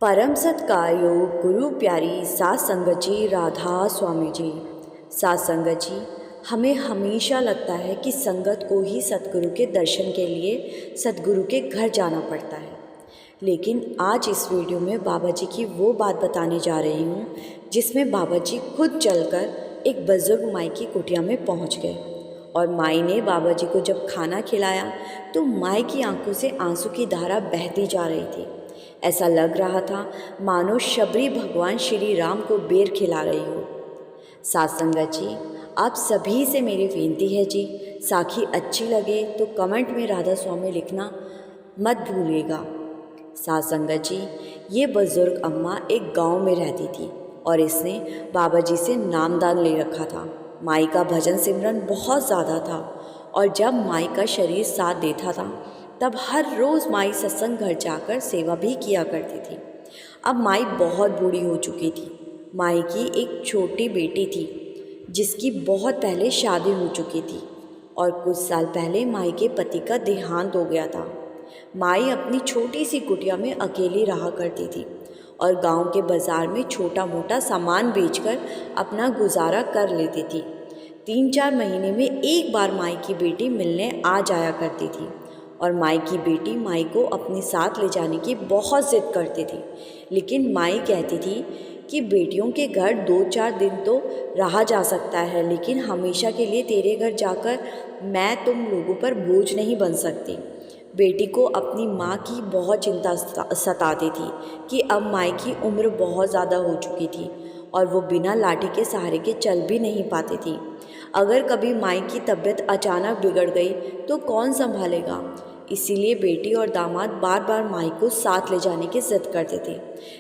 परम सत्कार्यो गुरु प्यारी सात संगत जी, राधा स्वामी जी। सात संगत जी, हमें हमेशा लगता है कि संगत को ही सतगुरु के दर्शन के लिए सतगुरु के घर जाना पड़ता है। लेकिन आज इस वीडियो में बाबा जी की वो बात बताने जा रही हूँ जिसमें बाबा जी खुद चलकर एक बुजुर्ग माई की कुटिया में पहुँच गए और माई ने बाबा जी को जब खाना खिलाया तो माई की आंखों से आंसू की धारा बहती जा रही थी। ऐसा लग रहा था मानो शबरी भगवान श्री राम को बेर खिला रही हो। सात संगत जी, आप सभी से मेरी विनती है जी, साखी अच्छी लगे तो कमेंट में राधा स्वामी लिखना मत भूलिएगा। सात संगत जी, ये बुजुर्ग अम्मा एक गांव में रहती थी और इसने बाबा जी से नामदान ले रखा था। माई का भजन सिमरन बहुत ज़्यादा था और जब माई का शरीर साथ देता था तब हर रोज़ माई सत्संग घर जाकर सेवा भी किया करती थी। अब माई बहुत बूढ़ी हो चुकी थी। माई की एक छोटी बेटी थी जिसकी बहुत पहले शादी हो चुकी थी और कुछ साल पहले माई के पति का देहांत हो गया था। माई अपनी छोटी सी कुटिया में अकेली रहा करती थी और गांव के बाज़ार में छोटा मोटा सामान बेचकर अपना गुजारा कर लेती थी। 3-4 महीने में एक बार माई की बेटी मिलने आ जाया करती थी और माई की बेटी माई को अपने साथ ले जाने की बहुत ज़िद करती थी। लेकिन माई कहती थी कि बेटियों के घर 2-4 दिन तो रहा जा सकता है, लेकिन हमेशा के लिए तेरे घर जाकर मैं तुम लोगों पर बोझ नहीं बन सकती। बेटी को अपनी माँ की बहुत चिंता सताती थी कि अब माई की उम्र बहुत ज़्यादा हो चुकी थी और वो बिना लाठी के सहारे के चल भी नहीं पाती थी। अगर कभी माई की तबीयत अचानक बिगड़ गई तो कौन संभालेगा। इसीलिए बेटी और दामाद बार बार माई को साथ ले जाने की जिद करते थे,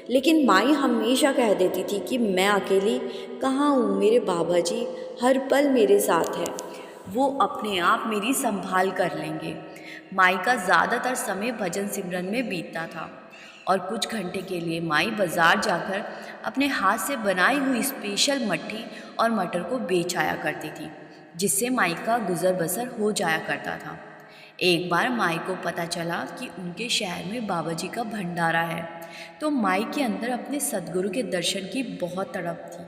लेकिन माई हमेशा कह देती थी कि मैं अकेली कहाँ हूँ, मेरे बाबा जी हर पल मेरे साथ है, वो अपने आप मेरी संभाल कर लेंगे। माई का ज़्यादातर समय भजन सिमरन में बीतता था और कुछ घंटे के लिए माई बाज़ार जाकर अपने हाथ से बनाई हुई स्पेशल मट्ठी और मटर को बेच आया करती थी, जिससे माई का गुजर बसर हो जाया करता था। एक बार माई को पता चला कि उनके शहर में बाबा जी का भंडारा है, तो माई के अंदर अपने सद्गुरु के दर्शन की बहुत तड़प थी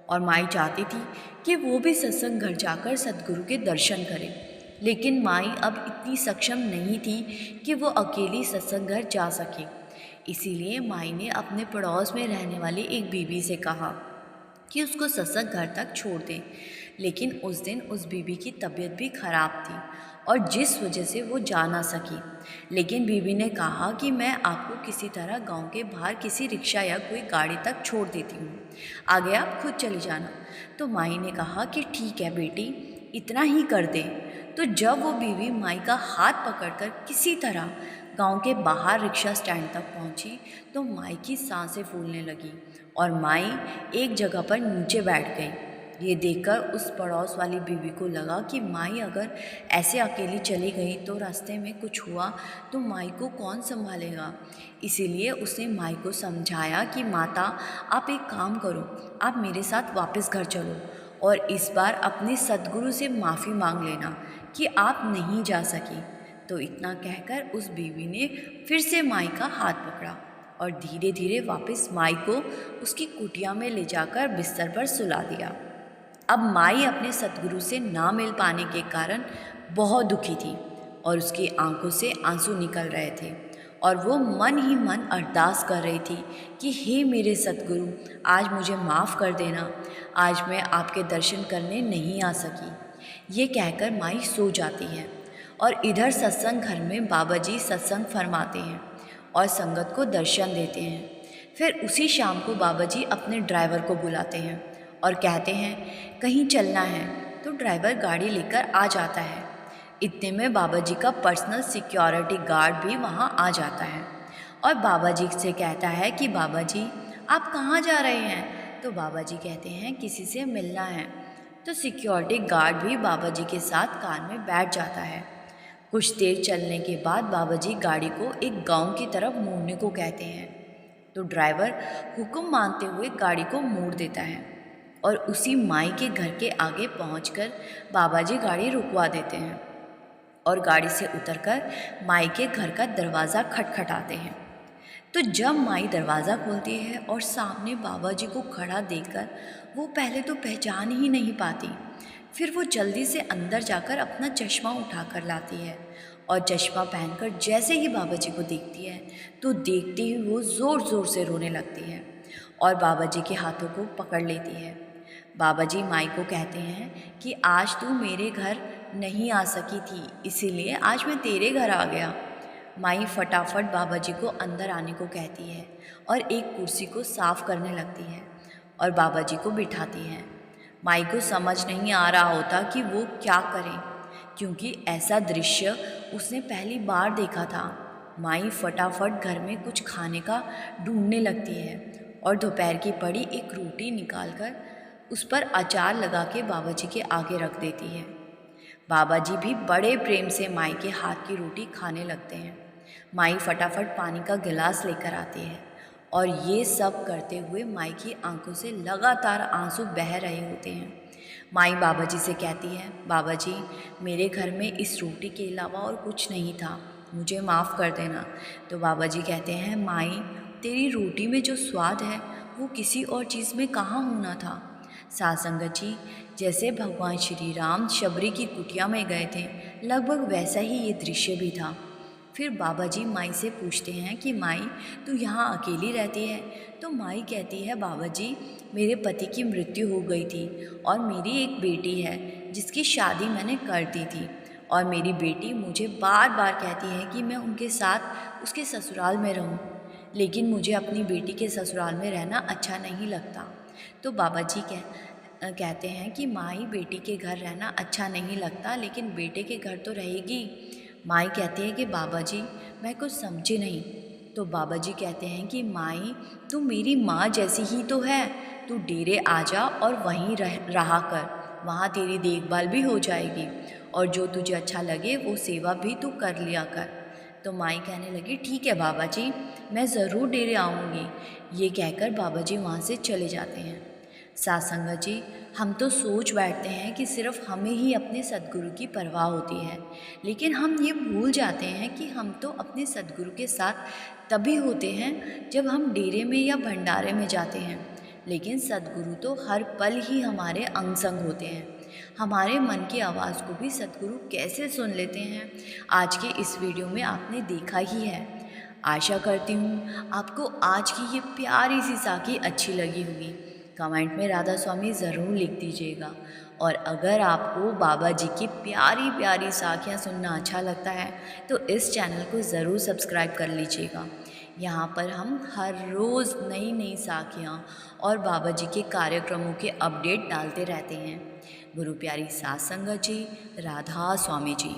और माई चाहती थी कि वो भी सत्संग घर जाकर सद्गुरु के दर्शन करे। लेकिन माई अब इतनी सक्षम नहीं थी कि वो अकेली सत्संग घर जा सके। इसीलिए माई ने अपने पड़ोस में रहने वाली एक बीबी से कहा कि उसको सत्संग घर तक छोड़ दें। लेकिन उस दिन उस बीबी की तबीयत भी खराब थी और जिस वजह से वो जा ना सकी। लेकिन बीबी ने कहा कि मैं आपको किसी तरह गांव के बाहर किसी रिक्शा या कोई गाड़ी तक छोड़ देती हूँ, आगे आप खुद चली जाना। तो माई ने कहा कि ठीक है बेटी, इतना ही कर दे। तो जब वो बीवी माई का हाथ पकड़कर किसी तरह गांव के बाहर रिक्शा स्टैंड तक पहुंची तो माई की सांसें फूलने लगी और माई एक जगह पर नीचे बैठ गई। ये देखकर उस पड़ोस वाली बीवी को लगा कि माई अगर ऐसे अकेली चली गई तो रास्ते में कुछ हुआ तो माई को कौन संभालेगा। इसीलिए उसने माई को समझाया कि माता, आप एक काम करो, आप मेरे साथ वापस घर चलो और इस बार अपने सद्गुरु से माफ़ी मांग लेना कि आप नहीं जा सकी। तो इतना कहकर उस बीवी ने फिर से माई का हाथ पकड़ा और धीरे धीरे वापस माई को उसकी कुटिया में ले जाकर बिस्तर पर सुला दिया। अब माई अपने सद्गुरु से ना मिल पाने के कारण बहुत दुखी थी और उसकी आंखों से आंसू निकल रहे थे और वो मन ही मन अरदास कर रही थी कि हे मेरे सद्गुरु, आज मुझे माफ़ कर देना, आज मैं आपके दर्शन करने नहीं आ सकी। ये कहकर माई सो जाती है और इधर सत्संग घर में बाबा जी सत्संग फरमाते हैं और संगत को दर्शन देते हैं। फिर उसी शाम को बाबा जी अपने ड्राइवर को बुलाते हैं और कहते हैं कहीं चलना है, तो ड्राइवर गाड़ी लेकर आ जाता है। इतने में बाबा जी का पर्सनल सिक्योरिटी गार्ड भी वहाँ आ जाता है और बाबा जी से कहता है कि बाबा जी आप कहाँ जा रहे हैं। तो बाबा जी कहते हैं किसी से मिलना है। तो सिक्योरिटी गार्ड भी बाबा जी के साथ कार में बैठ जाता है। कुछ देर चलने के बाद बाबा जी गाड़ी को एक गांव की तरफ मोड़ने को कहते हैं, तो ड्राइवर हुक्म मानते हुए गाड़ी को मोड़ देता है और उसी माई के घर के आगे पहुंचकर बाबा जी गाड़ी रुकवा देते हैं और गाड़ी से उतरकर माई के घर का दरवाज़ा खटखटाते हैं। तो जब माई दरवाज़ा खोलती है और सामने बाबा जी को खड़ा देखकर वो पहले तो पहचान ही नहीं पाती। फिर वो जल्दी से अंदर जाकर अपना चश्मा उठा कर लाती है और चश्मा पहनकर जैसे ही बाबा जी को देखती है तो देखते ही वो ज़ोर ज़ोर से रोने लगती है और बाबा जी के हाथों को पकड़ लेती है। बाबा जी माई को कहते हैं कि आज तू मेरे घर नहीं आ सकी थी, इसीलिए आज मैं तेरे घर आ गया। माई फटाफट बाबा जी को अंदर आने को कहती है और एक कुर्सी को साफ करने लगती है और बाबा जी को बिठाती है। माई को समझ नहीं आ रहा होता कि वो क्या करें, क्योंकि ऐसा दृश्य उसने पहली बार देखा था। माई फटाफट घर में कुछ खाने का ढूंढने लगती है और दोपहर की पड़ी एक रोटी निकालकर उस पर अचार लगा के बाबा जी के आगे रख देती है। बाबा जी भी बड़े प्रेम से माई के हाथ की रोटी खाने लगते हैं। माई फटाफट पानी का गिलास लेकर आती है और ये सब करते हुए माई की आंखों से लगातार आंसू बह रहे होते हैं। माई बाबा जी से कहती है, बाबा जी मेरे घर में इस रोटी के अलावा और कुछ नहीं था, मुझे माफ़ कर देना। तो बाबा जी कहते हैं, माई तेरी रोटी में जो स्वाद है वो किसी और चीज़ में कहाँ होना था। साथ संगत जी, जैसे भगवान श्री राम शबरी की कुटिया में गए थे, लगभग वैसा ही ये दृश्य भी था। फिर बाबा जी माई से पूछते हैं कि माई तू यहाँ अकेली रहती है। तो माई कहती है, बाबा जी मेरे पति की मृत्यु हो गई थी और मेरी एक बेटी है जिसकी शादी मैंने कर दी थी और मेरी बेटी मुझे बार बार कहती है कि मैं उनके साथ उसके ससुराल में रहूं, लेकिन मुझे अपनी बेटी के ससुराल में रहना अच्छा नहीं लगता। तो बाबा जी कहते हैं कि माई बेटी के घर रहना अच्छा नहीं लगता, लेकिन बेटे के घर तो रहेगी। माई कहती है कि बाबा जी मैं कुछ समझी नहीं। तो बाबा जी कहते हैं कि माई तू मेरी माँ जैसी ही तो है, तू डेरे आ जा और वहीं रहा कर, वहाँ तेरी देखभाल भी हो जाएगी और जो तुझे अच्छा लगे वो सेवा भी तू कर लिया कर। तो माई कहने लगी, ठीक है बाबा जी, मैं ज़रूर डेरे आऊँगी। ये कहकर बाबा जी वहाँ से चले जाते हैं। साथ संगत जी, हम तो सोच बैठते हैं कि सिर्फ हमें ही अपने सद्गुरु की परवाह होती है, लेकिन हम ये भूल जाते हैं कि हम तो अपने सद्गुरु के साथ तभी होते हैं जब हम डेरे में या भंडारे में जाते हैं। लेकिन सद्गुरु तो हर पल ही हमारे अंग संग होते हैं। हमारे मन की आवाज़ को भी सद्गुरु कैसे सुन लेते हैं, आज के इस वीडियो में आपने देखा ही है। आशा करती हूँ आपको आज की ये प्यारी सी साखी अच्छी लगी होगी। कमेंट में राधा स्वामी ज़रूर लिख दीजिएगा। और अगर आपको बाबा जी की प्यारी प्यारी साखियाँ सुनना अच्छा लगता है तो इस चैनल को ज़रूर सब्सक्राइब कर लीजिएगा। यहाँ पर हम हर रोज़ नई नई साखियाँ और बाबा जी के कार्यक्रमों के अपडेट डालते रहते हैं। गुरु प्यारी साथ संगत जी, राधा स्वामी जी।